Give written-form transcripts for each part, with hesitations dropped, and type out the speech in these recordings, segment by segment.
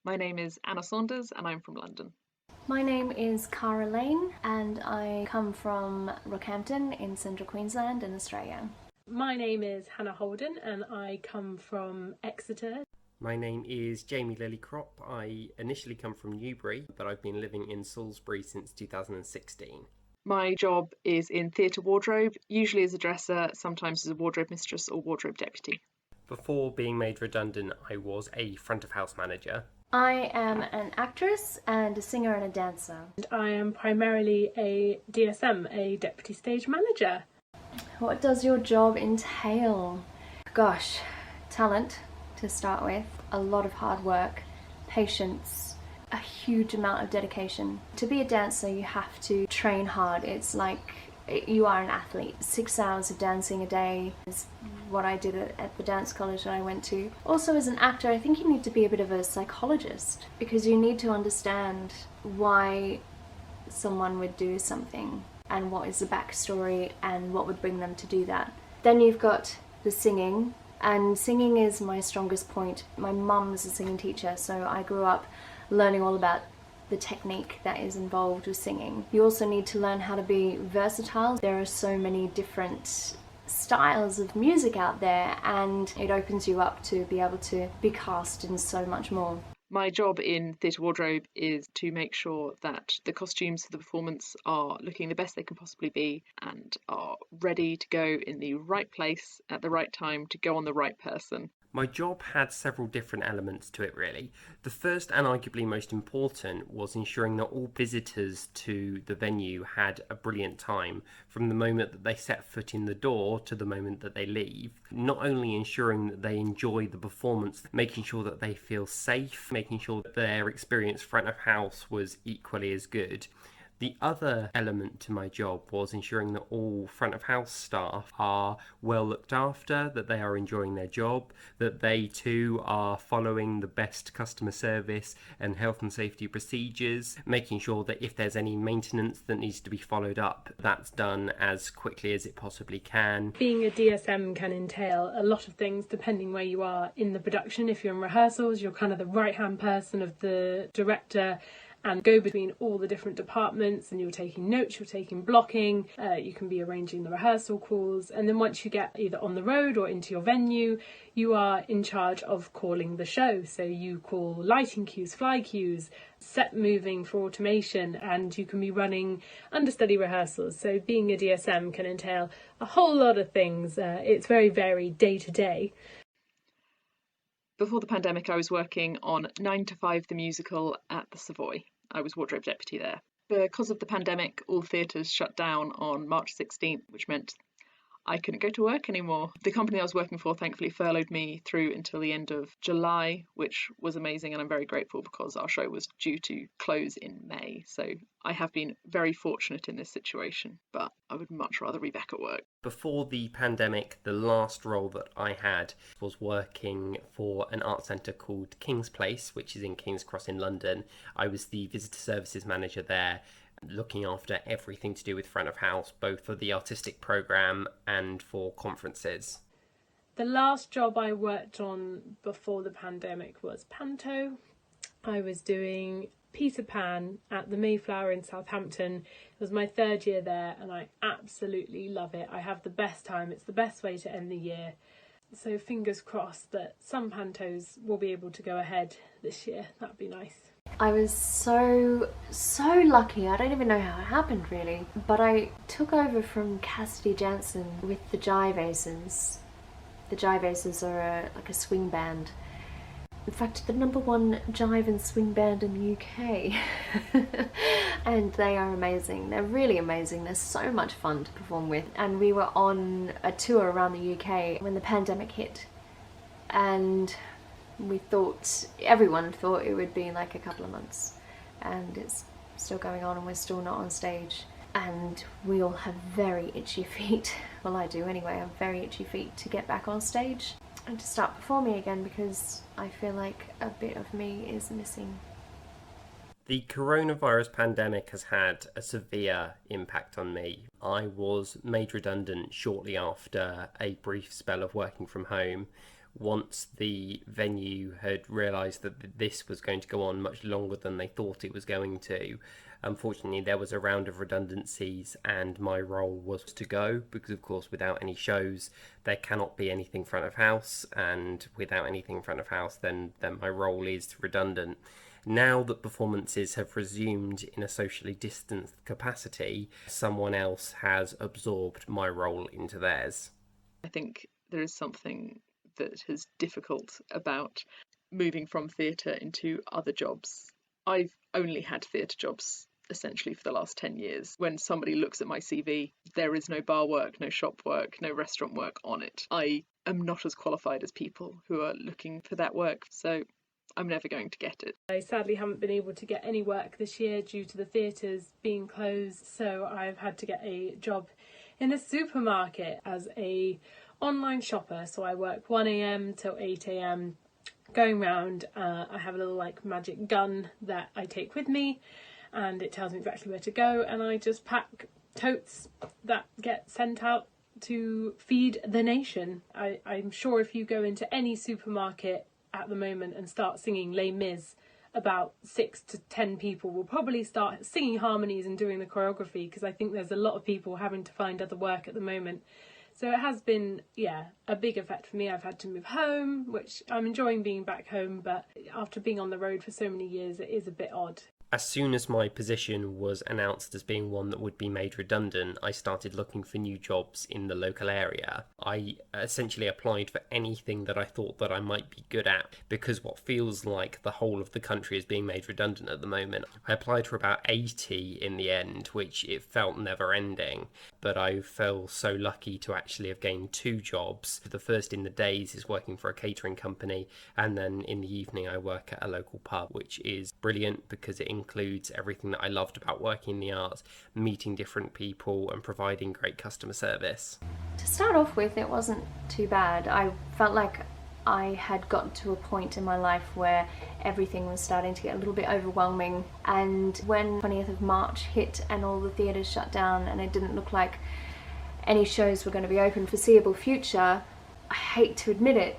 My name is Anna Saunders and I'm from London. My name is Cara Lane and I come from Rockhampton in central Queensland in Australia. My name is Hannah Holden and I come from Exeter. My name is Jamie Lillycrop. I initially come from Newbury, but I've been living in Salisbury since 2016. My job is in theatre wardrobe, usually as a dresser, sometimes as a wardrobe mistress or wardrobe deputy. Before being made redundant, I was a front of house manager. I am an actress and a singer and a dancer. And I am primarily a DSM, a deputy stage manager. What does your job entail? Gosh, talent to start with, a lot of hard work, patience, a huge amount of dedication. To be a dancer, you have to train hard. It's like you are an athlete. 6 hours of dancing a day is what I did at the dance college that I went to. Also, as an actor, I think you need to be a bit of a psychologist because you need to understand why someone would do something and what is the backstory and what would bring them to do that. Then you've got the singing, and singing is my strongest point. My mum's a singing teacher, so I grew up learning all about the technique that is involved with singing. You also need to learn how to be versatile. There are so many different styles of music out there and it opens you up to be able to be cast in so much more. My job in theatre wardrobe is to make sure that the costumes for the performance are looking the best they can possibly be and are ready to go in the right place at the right time to go on the right person. My job had several different elements to it, really. The first and arguably most important was ensuring that all visitors to the venue had a brilliant time from the moment that they set foot in the door to the moment that they leave. Not only ensuring that they enjoy the performance, making sure that they feel safe, making sure that their experience front of house was equally as good. The other element to my job was ensuring that all front of house staff are well looked after, that they are enjoying their job, that they too are following the best customer service and health and safety procedures, making sure that if there's any maintenance that needs to be followed up, that's done as quickly as it possibly can. Being a DSM can entail a lot of things depending where you are in the production. If you're in rehearsals, you're kind of the right-hand person of the director and go between all the different departments, and you're taking notes, you're taking blocking, you can be arranging the rehearsal calls, and then once you get either on the road or into your venue, you are in charge of calling the show. So you call lighting cues, fly cues, set moving for automation, and you can be running understudy rehearsals. So being a DSM can entail a whole lot of things. It's very varied day to day. Before the pandemic, I was working on 9 to 5 the musical at the Savoy. I was wardrobe deputy there. Because of the pandemic, all theatres shut down on March 16th, which meant I couldn't go to work anymore. The company I was working for thankfully furloughed me through until the end of July, which was amazing, and I'm very grateful because our show was due to close in May. So I have been very fortunate in this situation, but I would much rather be back at work. Before the pandemic, the last role that I had was working for an art centre called King's Place, which is in King's Cross in London. I was the visitor services manager there, looking after everything to do with front of house, both for the artistic programme and for conferences. The last job I worked on before the pandemic was Panto. I was doing Peter Pan at the Mayflower in Southampton. It was my 3rd year there and I absolutely love it. I have the best time. It's the best way to end the year. So fingers crossed that some Pantos will be able to go ahead this year. That'd be nice. I was so lucky. I don't even know how it happened really, but I took over from Cassidy Jansen with the Jive Aces. The Jive Aces are like a swing band. In fact, the #1 jive and swing band in the UK. And they are amazing. They're really amazing. They're so much fun to perform with. And we were on a tour around the UK when the pandemic hit. And everyone thought it would be like a couple of months, and it's still going on and we're still not on stage, and we all have very itchy feet. Well, I do anyway. I have very itchy feet to get back on stage and to start performing again because I feel like a bit of me is missing. The coronavirus pandemic has had a severe impact on me. I was made redundant shortly after a brief spell of working from home, once the venue had realised that this was going to go on much longer than they thought it was going to. Unfortunately, there was a round of redundancies and my role was to go because, of course, without any shows, there cannot be anything front of house, and without anything front of house, then my role is redundant. Now that performances have resumed in a socially distanced capacity, someone else has absorbed my role into theirs. I think there is something that is difficult about moving from theatre into other jobs. I've only had theatre jobs essentially for the last 10 years. When somebody looks at my CV, there is no bar work, no shop work, no restaurant work on it. I am not as qualified as people who are looking for that work, so I'm never going to get it. I sadly haven't been able to get any work this year due to the theatres being closed, so I've had to get a job in a supermarket as a online shopper. So I work 1 a.m. till 8 a.m. going round. I have a little like magic gun that I take with me and it tells me exactly where to go, and I just pack totes that get sent out to feed the nation. I'm sure if you go into any supermarket at the moment and start singing Les Mis, about 6 to 10 people will probably start singing harmonies and doing the choreography, because I think there's a lot of people having to find other work at the moment. So it has been, a big effect for me. I've had to move home, which I'm enjoying being back home, but after being on the road for so many years, it is a bit odd. As soon as my position was announced as being one that would be made redundant, I started looking for new jobs in the local area. I essentially applied for anything that I thought that I might be good at, because what feels like the whole of the country is being made redundant at the moment. I applied for about 80 in the end, which it felt never ending, but I felt so lucky to actually have gained 2 jobs. The first in the days is working for a catering company, and then in the evening I work at a local pub, which is brilliant because it includes everything that I loved about working in the arts, meeting different people and providing great customer service. To start off with, it wasn't too bad. I felt like I had gotten to a point in my life where everything was starting to get a little bit overwhelming, and when 20th of March hit and all the theatres shut down and it didn't look like any shows were going to be open for the foreseeable future, I hate to admit it,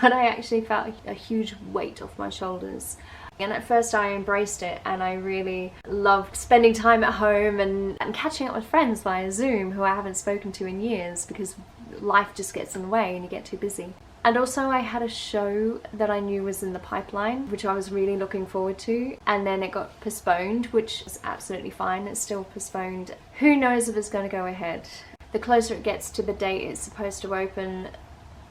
but I actually felt a huge weight off my shoulders. And at first I embraced it, and I really loved spending time at home and catching up with friends via Zoom who I haven't spoken to in years, because life just gets in the way and you get too busy. And also I had a show that I knew was in the pipeline, which I was really looking forward to, and then it got postponed, which is absolutely fine. It's still postponed. Who knows if it's going to go ahead? The closer it gets to the date it's supposed to open,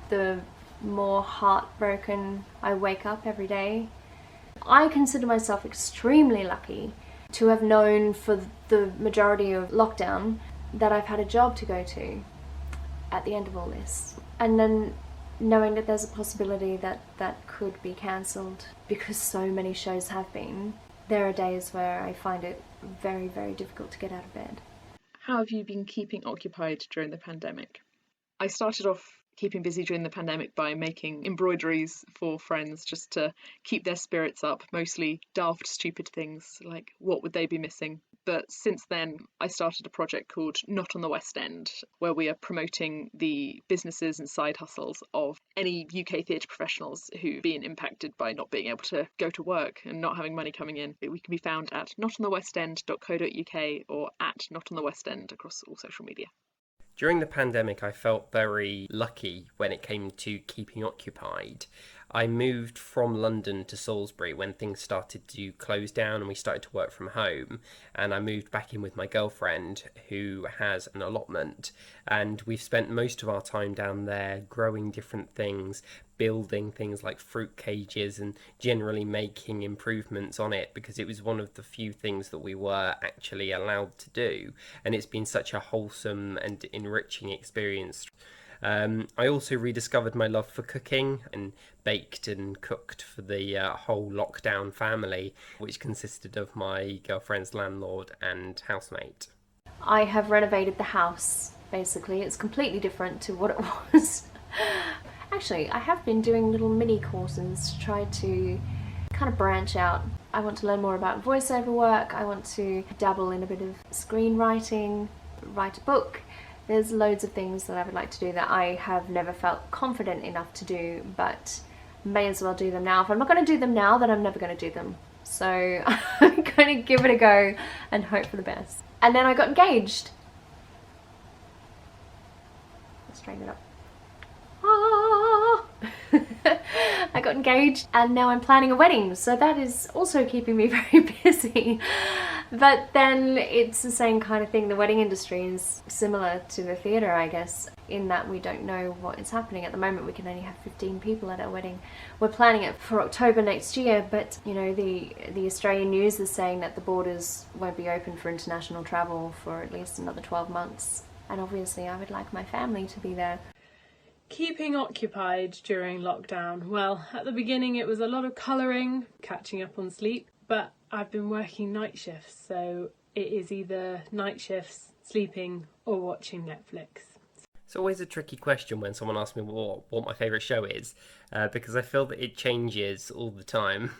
the more heartbroken I wake up every day. I consider myself extremely lucky to have known for the majority of lockdown that I've had a job to go to at the end of all this. And then knowing that there's a possibility that that could be cancelled, because so many shows have been, there are days where I find it very, very difficult to get out of bed. How have you been keeping occupied during the pandemic? I started off keeping busy during the pandemic by making embroideries for friends just to keep their spirits up, mostly daft, stupid things like what would they be missing. But since then, I started a project called Not on the West End, where we are promoting the businesses and side hustles of any UK theatre professionals who've been impacted by not being able to go to work and not having money coming in. We can be found at notonthewestend.co.uk or at Not on the West End across all social media. During the pandemic, I felt very lucky when it came to keeping occupied. I moved from London to Salisbury when things started to close down and we started to work from home, and I moved back in with my girlfriend who has an allotment, and we've spent most of our time down there growing different things, building things like fruit cages and generally making improvements on it, because it was one of the few things that we were actually allowed to do, and it's been such a wholesome and enriching experience. I also rediscovered my love for cooking and baked and cooked for the whole lockdown family, which consisted of my girlfriend's landlord and housemate. I have renovated the house, basically. It's completely different to what it was. Actually, I have been doing little mini courses to try to kind of branch out. I want to learn more about voiceover work. I want to dabble in a bit of screenwriting, write a book. There's loads of things that I would like to do that I have never felt confident enough to do, but may as well do them now. If I'm not going to do them now, then I'm never going to do them. So I'm going to give it a go and hope for the best. And then I got engaged. Let's straighten it up. I got engaged and now I'm planning a wedding, so that is also keeping me very busy. But then it's the same kind of thing. The wedding industry is similar to the theatre, I guess, in that we don't know what is happening. At the moment we can only have 15 people at our wedding. We're planning it for October next year, but you know, the Australian news is saying that the borders won't be open for international travel for at least another 12 months. And obviously I would like my family to be there. Keeping occupied during lockdown. Well, at the beginning it was a lot of colouring, catching up on sleep, but I've been working night shifts, so it is either night shifts, sleeping, or watching Netflix. It's always a tricky question when someone asks me what my favourite show is, because I feel that it changes all the time.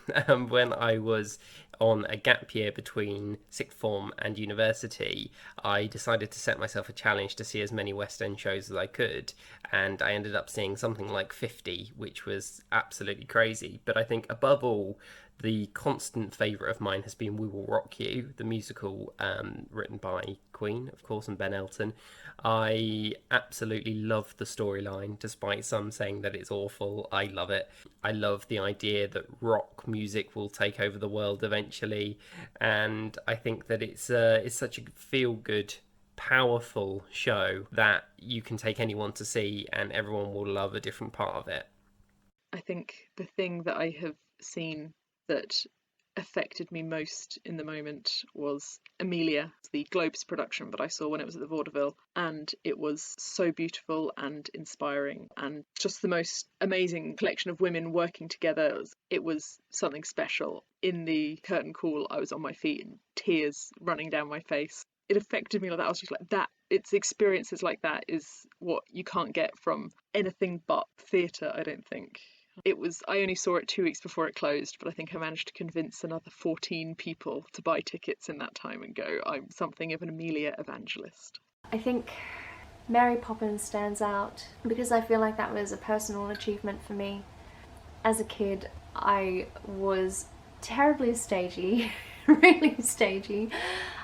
When I was on a gap year between sixth form and university, I decided to set myself a challenge to see as many West End shows as I could, and I ended up seeing something like 50, which was absolutely crazy. But I think above all, the constant favourite of mine has been We Will Rock You, the musical written by Queen, of course, and Ben Elton. I absolutely love the storyline, despite some saying that it's awful. I love it. I love the idea that rock music will take over the world eventually, and I think that it's such a feel-good, powerful show that you can take anyone to see and everyone will love a different part of it. I think the thing that I have seen that affected me most in the moment was Amelia, the Globes production that I saw when it was at the Vaudeville, and it was so beautiful and inspiring and just the most amazing collection of women working together. It was something special. In the curtain call, I was on my feet and tears running down my face. It affected me like that. I was just like, that, it's experiences like that is what you can't get from anything but theatre, I don't think. I only saw it 2 weeks before it closed, but I think I managed to convince another 14 people to buy tickets in that time and go. I'm something of an Amelia evangelist. I think Mary Poppins stands out because I feel like that was a personal achievement for me. As a kid, I was terribly stagey, really stagey,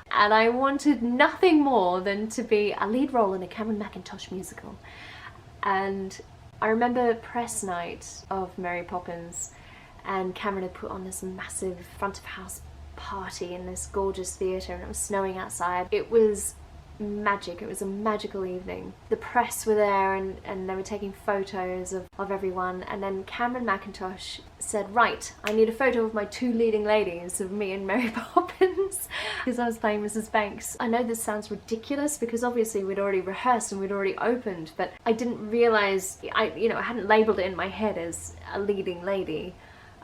and I wanted nothing more than to be a lead role in a Cameron Mackintosh musical. And I remember press night of Mary Poppins, and Cameron had put on this massive front of house party in this gorgeous theatre, and it was snowing outside. It was magic. It was a magical evening. The press were there and they were taking photos of everyone, and then Cameron Mackintosh said, right, I need a photo of my two leading ladies, of me and Mary Poppins, because I was playing Mrs. Banks. I know this sounds ridiculous because obviously we'd already rehearsed and we'd already opened, but I didn't realise, I hadn't labelled it in my head as a leading lady,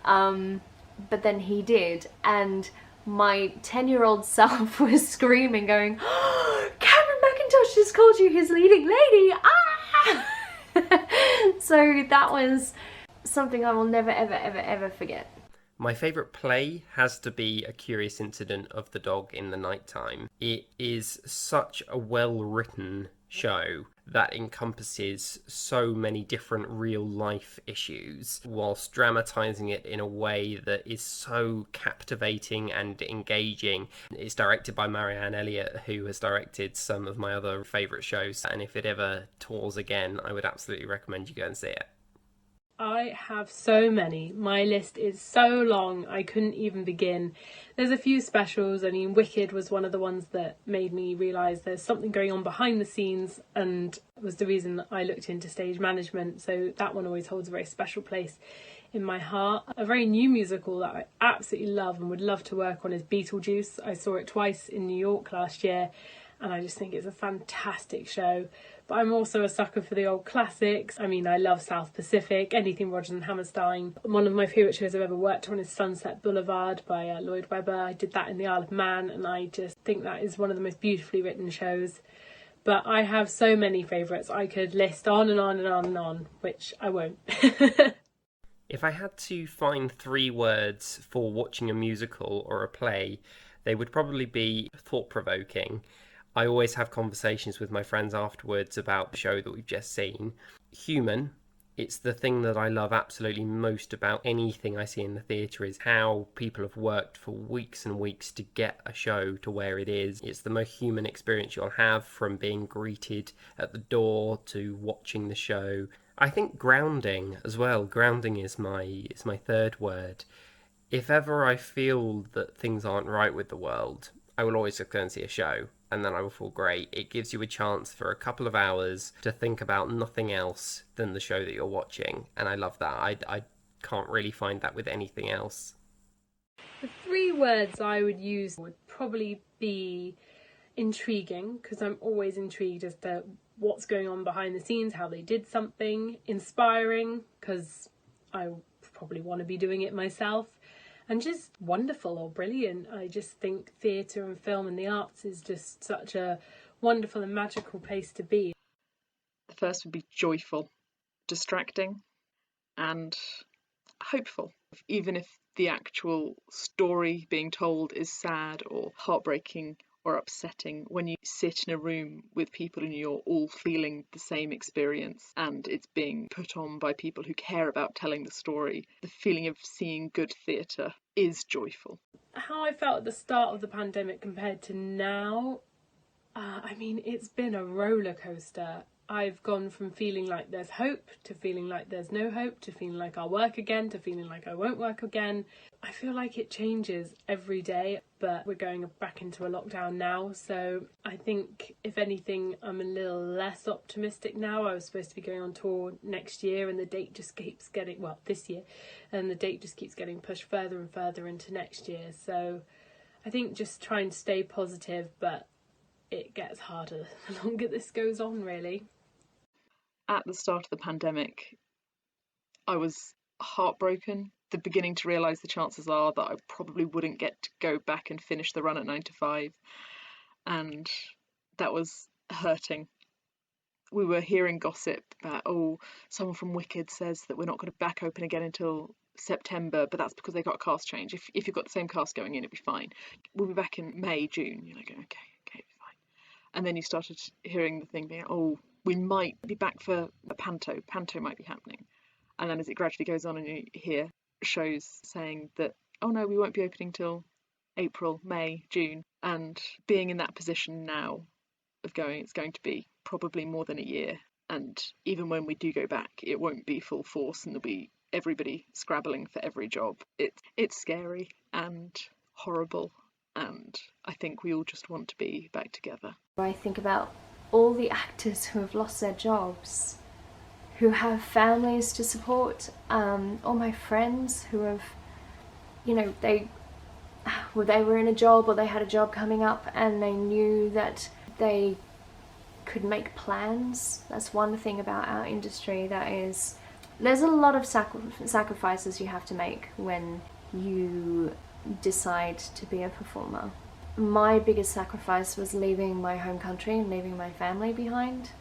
but then he did, and my 10-year-old self was screaming, going, oh, Cameron Mackintosh just called you his leading lady! Ah! So that was something I will never, ever, ever, ever forget. My favourite play has to be A Curious Incident of the Dog in the Nighttime. It is such a well-written show that encompasses so many different real-life issues whilst dramatising it in a way that is so captivating and engaging. It's directed by Marianne Elliott, who has directed some of my other favourite shows, and if it ever tours again, I would absolutely recommend you go and see it. I have so many. My list is so long, I couldn't even begin. There's a few specials. I mean, Wicked was one of the ones that made me realise there's something going on behind the scenes, and was the reason I looked into stage management, so that one always holds a very special place in my heart. A very new musical that I absolutely love and would love to work on is Beetlejuice. I saw it twice in New York last year, and I just think it's a fantastic show. But I'm also a sucker for the old classics. I mean, I love South Pacific, anything Rodgers and Hammerstein. One of my favourite shows I've ever worked on is Sunset Boulevard by Lloyd Webber. I did that in the Isle of Man, and I just think that is one of the most beautifully written shows. But I have so many favourites. I could list on and on and on and on, which I won't. If I had to find 3 words for watching a musical or a play, they would probably be thought-provoking. I always have conversations with my friends afterwards about the show that we've just seen. Human. It's the thing that I love absolutely most about anything I see in the theatre is how people have worked for weeks and weeks to get a show to where it is. It's the most human experience you'll have, from being greeted at the door to watching the show. I think grounding as well. Grounding is my third word. If ever I feel that things aren't right with the world, I will always just go and see a show, and then I will feel great. It gives you a chance for a couple of hours to think about nothing else than the show that you're watching, and I love that. I can't really find that with anything else. The three words I would use would probably be intriguing, because I'm always intrigued as to what's going on behind the scenes, how they did something. Inspiring, because I probably want to be doing it myself. And just wonderful or brilliant. I just think theatre and film and the arts is just such a wonderful and magical place to be. The first would be joyful, distracting, and hopeful. Even if the actual story being told is sad or heartbreaking or upsetting, when you sit in a room with people and you're all feeling the same experience and it's being put on by people who care about telling the story, the feeling of seeing good theatre is joyful. How I felt at the start of the pandemic compared to now, it's been a roller coaster. I've gone from feeling like there's hope to feeling like there's no hope to feeling like I'll work again to feeling like I won't work again. I feel like it changes every day, but we're going back into a lockdown now, so I think if anything I'm a little less optimistic now. I was supposed to be going on tour next year and the date just keeps getting, well, this year, and the date just keeps getting pushed further and further into next year. So I think just trying to stay positive, but it gets harder the longer this goes on, really. At the start of the pandemic, I was heartbroken. The beginning to realise the chances are that I probably wouldn't get to go back and finish the run at 9 to 5. And that was hurting. We were hearing gossip about, oh, someone from Wicked says that we're not going to back open again until September, but that's because they got a cast change. If you've got the same cast going in, it'll be fine. We'll be back in May, June. You're like, okay, it'll be fine. And then you started hearing the thing being, oh, we might be back for a panto. Panto might be happening. And then as it gradually goes on and you hear shows saying that, oh no, we won't be opening till April, May, June. And being in that position now of going, it's going to be probably more than a year. And even when we do go back, it won't be full force and there'll be everybody scrabbling for every job. It's scary and horrible. And I think we all just want to be back together. I think about all the actors who have lost their jobs, who have families to support, all my friends who have, they were in a job or they had a job coming up and they knew that they could make plans. That's one thing about our industry, there's a lot of sacrifices you have to make when you decide to be a performer. My biggest sacrifice was leaving my home country and leaving my family behind.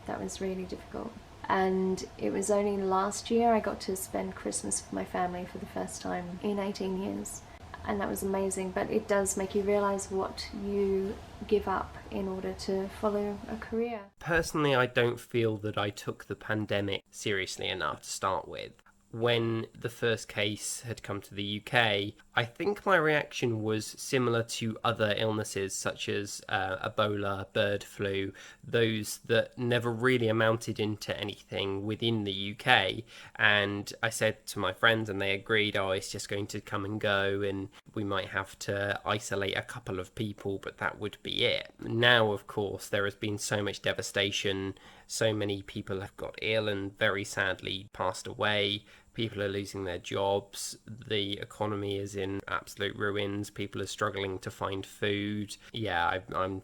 That was really difficult. And it was only last year I got to spend Christmas with my family for the first time in 18 years. And that was amazing, but it does make you realise what you give up in order to follow a career. Personally, I don't feel that I took the pandemic seriously enough to start with. When the first case had come to the UK, I think my reaction was similar to other illnesses such as Ebola, bird flu, those that never really amounted into anything within the UK. And I said to my friends, and they agreed, oh, it's just going to come and go, and we might have to isolate a couple of people, but that would be it. Now, of course, there has been so much devastation. So many people have got ill and very sadly passed away. People are losing their jobs. The economy is in absolute ruins. People are struggling to find food. Yeah, I'm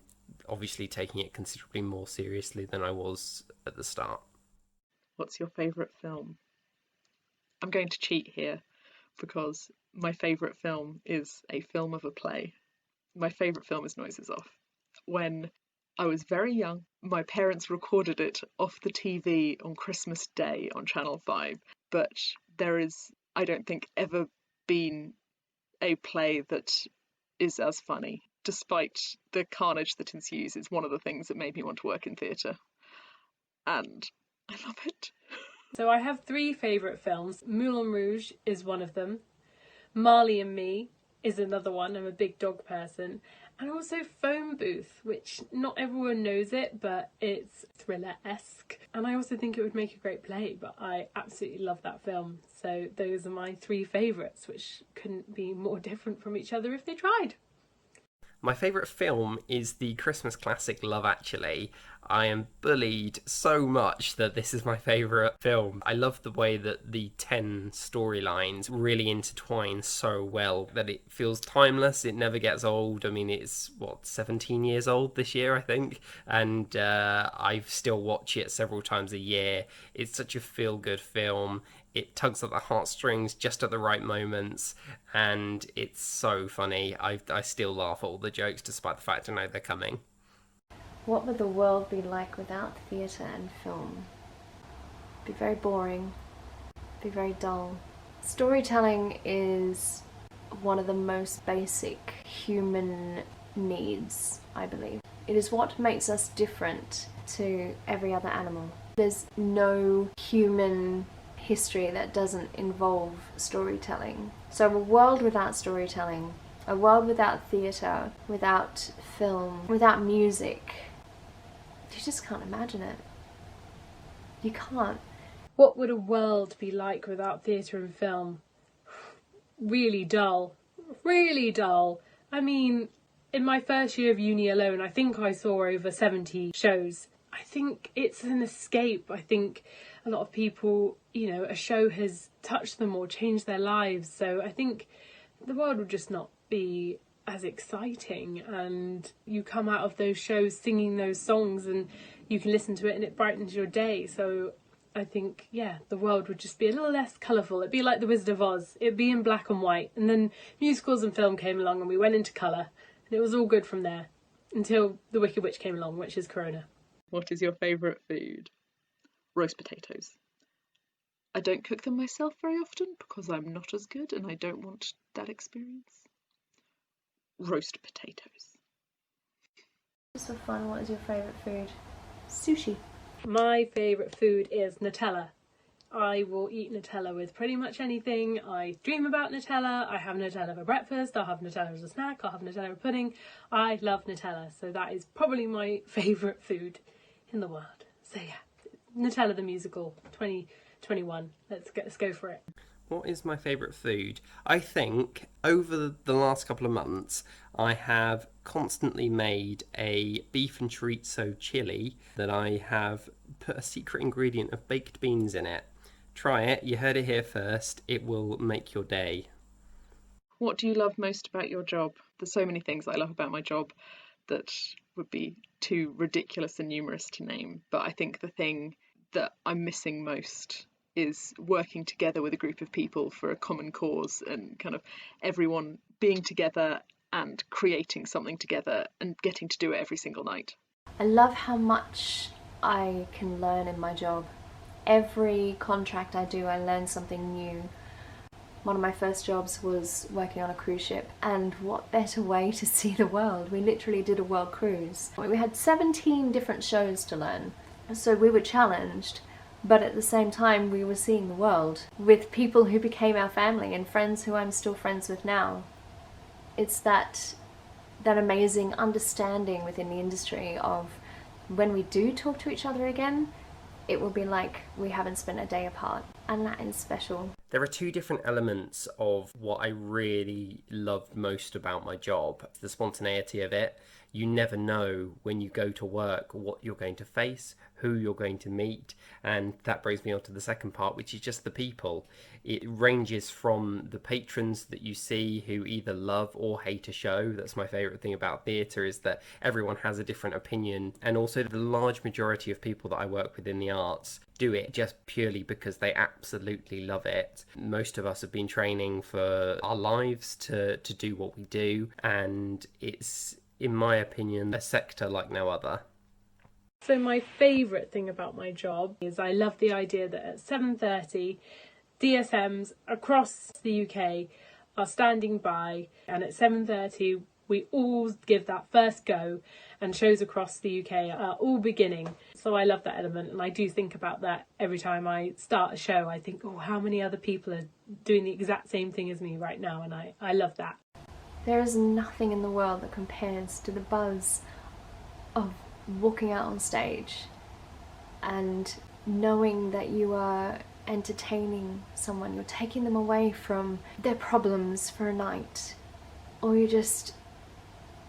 obviously taking it considerably more seriously than I was at the start. What's your favourite film? I'm going to cheat here because my favourite film is a film of a play. My favourite film is Noises Off. When I was very young, my parents recorded it off the TV on Christmas Day on Channel 5, but there is, I don't think, ever been a play that is as funny. despite the carnage that ensues, it's one of the things that made me want to work in theatre. And I love it. So I have 3 favourite films. Moulin Rouge is one of them. Marley and Me is another one. I'm a big dog person. And also Phone Booth, which not everyone knows it, but it's thriller-esque. And I also think it would make a great play, but I absolutely love that film. So those are my 3 favourites, which couldn't be more different from each other if they tried. My favourite film is the Christmas classic Love Actually. I am bullied so much that this is my favourite film. I love the way that the 10 storylines really intertwine so well that it feels timeless. It never gets old. I mean, it's, 17 years old this year, I think. And I still watch it several times a year. It's such a feel-good film. It tugs at the heartstrings just at the right moments, and it's so funny. I still laugh at all the jokes despite the fact I know they're coming. What would the world be like without theatre and film? It'd be very boring, be very dull. Storytelling is one of the most basic human needs, I believe. It is what makes us different to every other animal. There's no human history that doesn't involve storytelling. So a world without storytelling, a world without theatre, without film, without music, you just can't imagine it. You can't. What would a world be like without theatre and film? Really dull. Really dull. I mean, in my first year of uni alone, I think I saw over 70 shows. I think it's an escape. I think a lot of people, a show has touched them or changed their lives. So I think the world would just not be as exciting, and you come out of those shows singing those songs and you can listen to it and it brightens your day. So I think, the world would just be a little less colourful. It'd be like The Wizard of Oz. It'd be in black and white. And then musicals and film came along and we went into colour. And it was all good from there until The Wicked Witch came along, which is Corona. What is your favourite food? Roast potatoes. I don't cook them myself very often because I'm not as good and I don't want that experience. Roast potatoes. Just for fun, what is your favourite food? Sushi. My favourite food is Nutella. I will eat Nutella with pretty much anything. I dream about Nutella. I have Nutella for breakfast. I'll have Nutella as a snack. I'll have Nutella for pudding. I love Nutella. So that is probably my favourite food in the world. So Nutella the musical 2021. Let's go for it. What is my favourite food? I think over the last couple of months I have constantly made a beef and chorizo chili that I have put a secret ingredient of baked beans in it. Try it, you heard it here first, it will make your day. What do you love most about your job? There's so many things I love about my job that would be too ridiculous and numerous to name, but I think the thing that I'm missing most is working together with a group of people for a common cause and kind of everyone being together and creating something together and getting to do it every single night. I love how much I can learn in my job. Every contract I do, I learn something new. One of my first jobs was working on a cruise ship, and what better way to see the world? We literally did a world cruise. We had 17 different shows to learn, so we were challenged. But at the same time, we were seeing the world with people who became our family and friends who I'm still friends with now. It's that amazing understanding within the industry of when we do talk to each other again, it will be like we haven't spent a day apart. And that is special. There are 2 different elements of what I really loved most about my job. The spontaneity of it. You never know when you go to work what you're going to face, who you're going to meet, and that brings me on to the second part, which is just the people. It ranges from the patrons that you see who either love or hate a show. That's my favourite thing about theatre, is that everyone has a different opinion, and also the large majority of people that I work with in the arts do it just purely because they absolutely love it. Most of us have been training for our lives to do what we do, and it's, in my opinion, a sector like no other. So my favourite thing about my job is I love the idea that at 7:30 DSMs across the UK are standing by, and at 7:30 we all give that first go, and shows across the UK are all beginning. So I love that element, and I do think about that every time I start a show. I think, oh, how many other people are doing the exact same thing as me right now, and I love that. There is nothing in the world that compares to the buzz of walking out on stage and knowing that you are entertaining someone, you're taking them away from their problems for a night, or you're just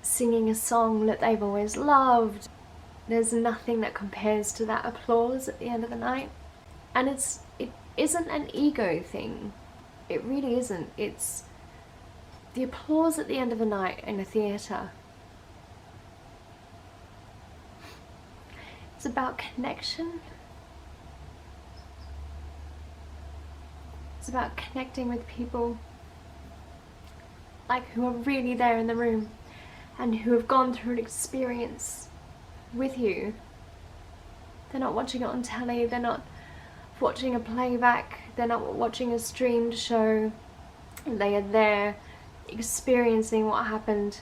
singing a song that they've always loved. There's nothing that compares to that applause at the end of the night. And it isn't an ego thing. It really isn't. It's the applause at the end of a night in a theatre. It's about connection. It's about connecting with people like who are really there in the room and who have gone through an experience with you. They're not watching it on telly, they're not watching a playback, they're not watching a streamed show. They are there experiencing what happened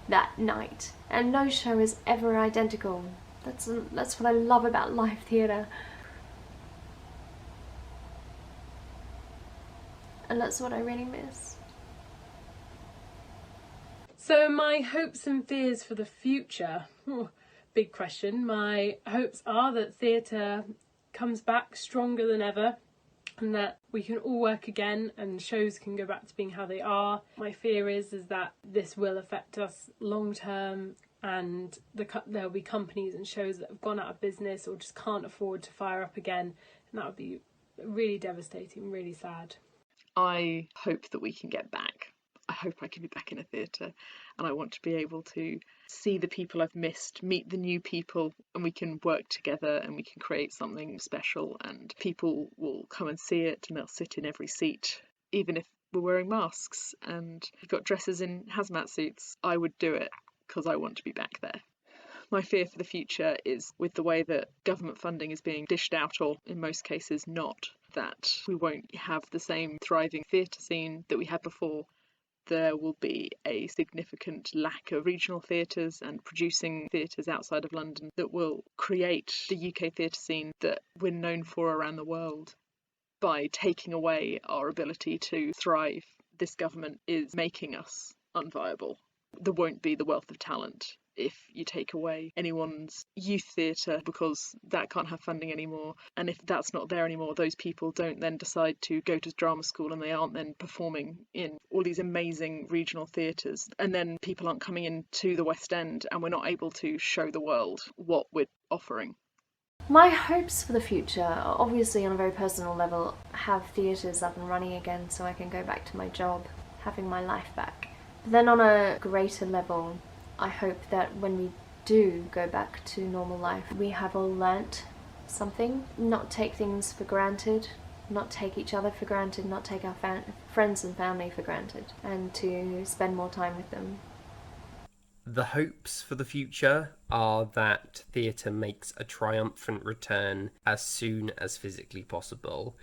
that night. And no show is ever identical. That's what I love about live theatre. And that's what I really miss. So my hopes and fears for the future, big question. My hopes are that theatre comes back stronger than ever, and that we can all work again and shows can go back to being how they are. My fear is that this will affect us long term, and there'll be companies and shows that have gone out of business or just can't afford to fire up again, and that would be really devastating, really sad. I hope that we can get back. I hope I can be back in a theatre, and I want to be able to see the people I've missed, meet the new people, and we can work together and we can create something special, and people will come and see it and they'll sit in every seat, even if we're wearing masks and we've got dresses in hazmat suits. I would do it because I want to be back there. My fear for the future is with the way that government funding is being dished out, or in most cases not, that we won't have the same thriving theatre scene that we had before. There will be a significant lack of regional theatres and producing theatres outside of London that will create the UK theatre scene that we're known for around the world. By taking away our ability to thrive, this government is making us unviable. There won't be the wealth of talent if you take away anyone's youth theatre, because that can't have funding anymore. And if that's not there anymore, those people don't then decide to go to drama school and they aren't then performing in all these amazing regional theatres. And then people aren't coming into the West End and we're not able to show the world what we're offering. My hopes for the future are obviously on a very personal level, have theatres up and running again so I can go back to my job, having my life back. But then on a greater level, I hope that when we do go back to normal life, we have all learnt something, not take things for granted, not take each other for granted, not take our friends and family for granted, and to spend more time with them. The hopes for the future are that theatre makes a triumphant return as soon as physically possible.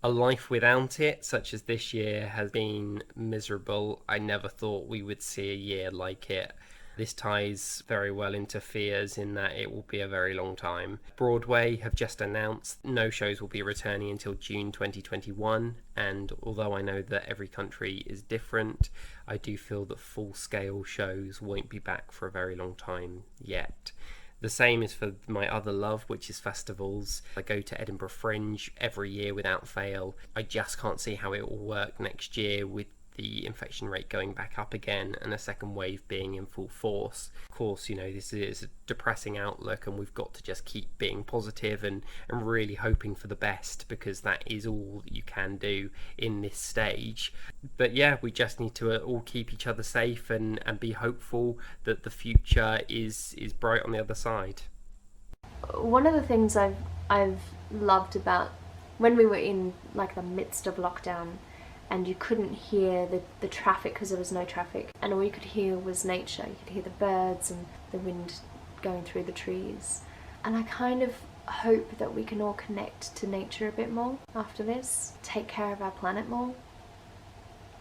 A life without it, such as this year, has been miserable. I never thought we would see a year like it. This ties very well into fears in that it will be a very long time. Broadway have just announced no shows will be returning until June 2021, and although I know that every country is different, I do feel that full-scale shows won't be back for a very long time yet. The same is for my other love, which is festivals. I go to Edinburgh Fringe every year without fail. I just can't see how it will work next year with the infection rate going back up again and a second wave being in full force. Of course, this is a depressing outlook, and we've got to just keep being positive and really hoping for the best, because that is all that you can do in this stage. But yeah, we just need to all keep each other safe and be hopeful that the future is bright on the other side. One of the things I've loved about when we were in the midst of lockdown, and you couldn't hear the traffic because there was no traffic, and all you could hear was nature. You could hear the birds and the wind going through the trees. And I kind of hope that we can all connect to nature a bit more after this, take care of our planet more.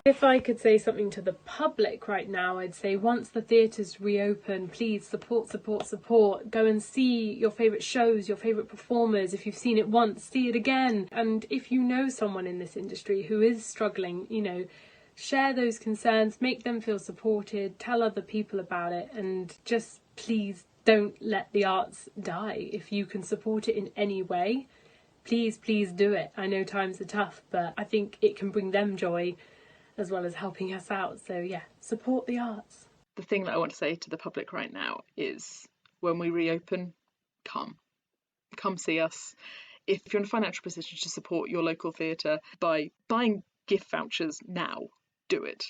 If I could say something to the public right now, I'd say once the theatres reopen, please support. Go and see your favourite shows, your favourite performers. If you've seen it once, see it again. And if you know someone in this industry who is struggling, share those concerns, make them feel supported, tell other people about it, and just please don't let the arts die. If you can support it in any way, please do it. I know times are tough, but I think it can bring them joy as well as helping us out. So yeah, support the arts. The thing that I want to say to the public right now is when we reopen, come see us. If you're in a financial position to support your local theatre by buying gift vouchers now, do it.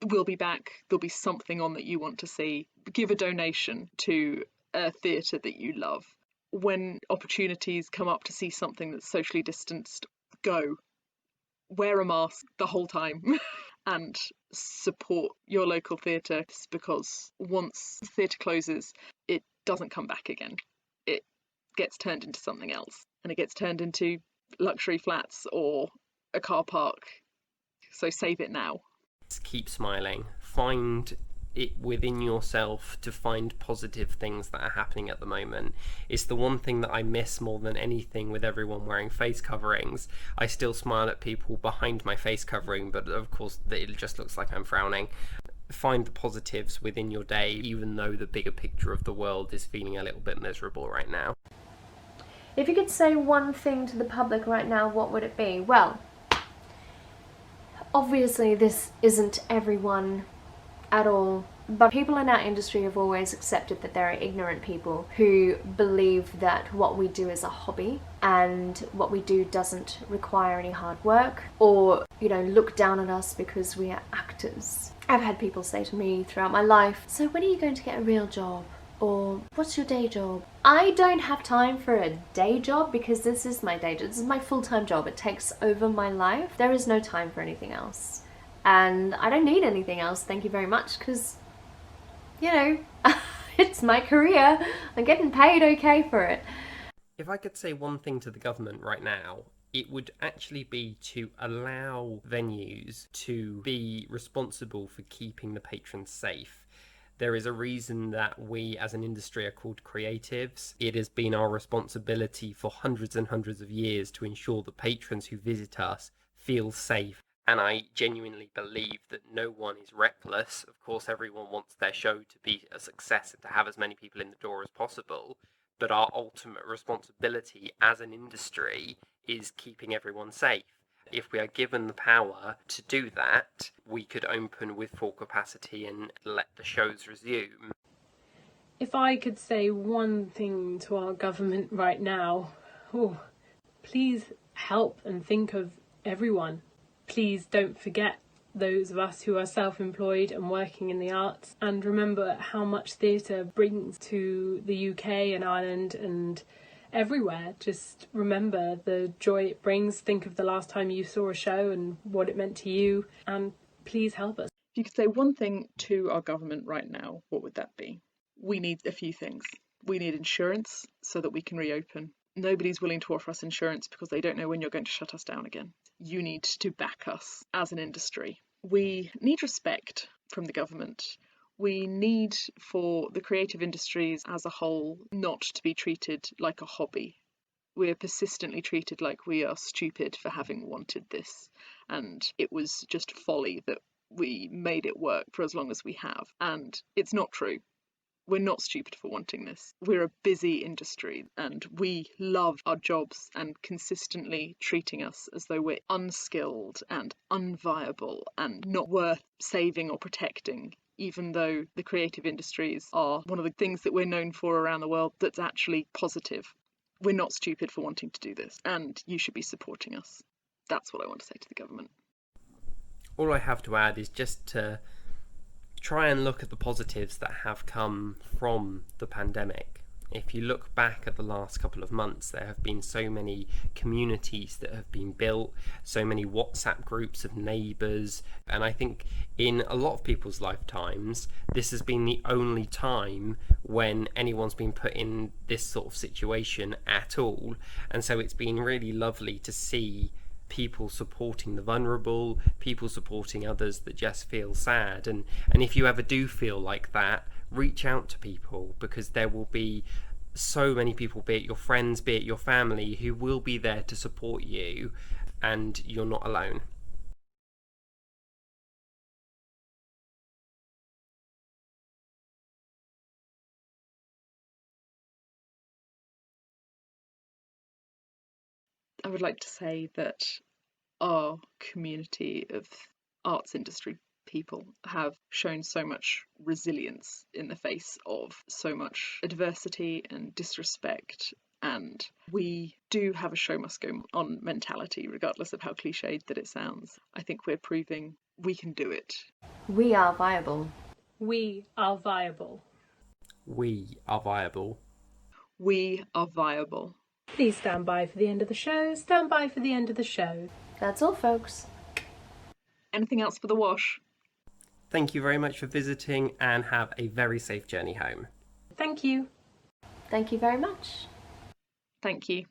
We'll be back. There'll be something on that you want to see. Give a donation to a theatre that you love. When opportunities come up to see something that's socially distanced, go. Wear a mask the whole time and support your local theatre, because once the theatre closes, it doesn't come back again. It gets turned into something else, and it gets turned into luxury flats or a car park. So save it now. Keep smiling. Find it within yourself to find positive things that are happening at the moment. It's the one thing that I miss more than anything with everyone wearing face coverings. I still smile at people behind my face covering, but of course it just looks like I'm frowning. Find the positives within your day, even though the bigger picture of the world is feeling a little bit miserable right now. If you could say one thing to the public right now, what would it be? Well, obviously this isn't everyone at all, but people in our industry have always accepted that there are ignorant people who believe that what we do is a hobby and what we do doesn't require any hard work, or look down at us because we are actors. I've had people say to me throughout my life, so when are you going to get a real job? Or what's your day job? I don't have time for a day job because this is my day job. This is my full-time job. It takes over my life. There is no time for anything else. And I don't need anything else, thank you very much, because, it's my career. I'm getting paid okay for it. If I could say one thing to the government right now, it would actually be to allow venues to be responsible for keeping the patrons safe. There is a reason that we as an industry are called creatives. It has been our responsibility for hundreds and hundreds of years to ensure that patrons who visit us feel safe. And I genuinely believe that no one is reckless. Of course, everyone wants their show to be a success and to have as many people in the door as possible. But our ultimate responsibility as an industry is keeping everyone safe. If we are given the power to do that, we could open with full capacity and let the shows resume. If I could say one thing to our government right now, please help and think of everyone. Please don't forget those of us who are self-employed and working in the arts, and remember how much theatre brings to the UK and Ireland and everywhere. Just remember the joy it brings. Think of the last time you saw a show and what it meant to you, and please help us. If you could say one thing to our government right now, what would that be? We need a few things. We need insurance so that we can reopen. Nobody's willing to offer us insurance because they don't know when you're going to shut us down again. You need to back us as an industry. We need respect from the government. We need for the creative industries as a whole not to be treated like a hobby. We're persistently treated like we are stupid for having wanted this, and it was just folly that we made it work for as long as we have. And it's not true. We're not stupid for wanting this. We're a busy industry and we love our jobs, and consistently treating us as though we're unskilled and unviable and not worth saving or protecting, even though the creative industries are one of the things that we're known for around the world that's actually positive. We're not stupid for wanting to do this, and you should be supporting us. That's what I want to say to the government. All I have to add is just to try and look at the positives that have come from the pandemic. If you look back at the last couple of months, there have been so many communities that have been built, so many WhatsApp groups of neighbours, and I think in a lot of people's lifetimes, this has been the only time when anyone's been put in this sort of situation at all. And so it's been really lovely to see people supporting the vulnerable, people supporting others that just feel sad. And if you ever do feel like that, reach out to people, because there will be so many people, be it your friends, be it your family, who will be there to support you, and you're not alone. I would like to say that our community of arts industry people have shown so much resilience in the face of so much adversity and disrespect, and we do have a show must go on mentality, regardless of how cliched that it sounds. I think we're proving we can do it. We are viable. We are viable. We are viable. We are viable. Please stand by for the end of the show. Stand by for the end of the show. That's all, folks. Anything else for the wash? Thank you very much for visiting, and have a very safe journey home. Thank you. Thank you very much. Thank you.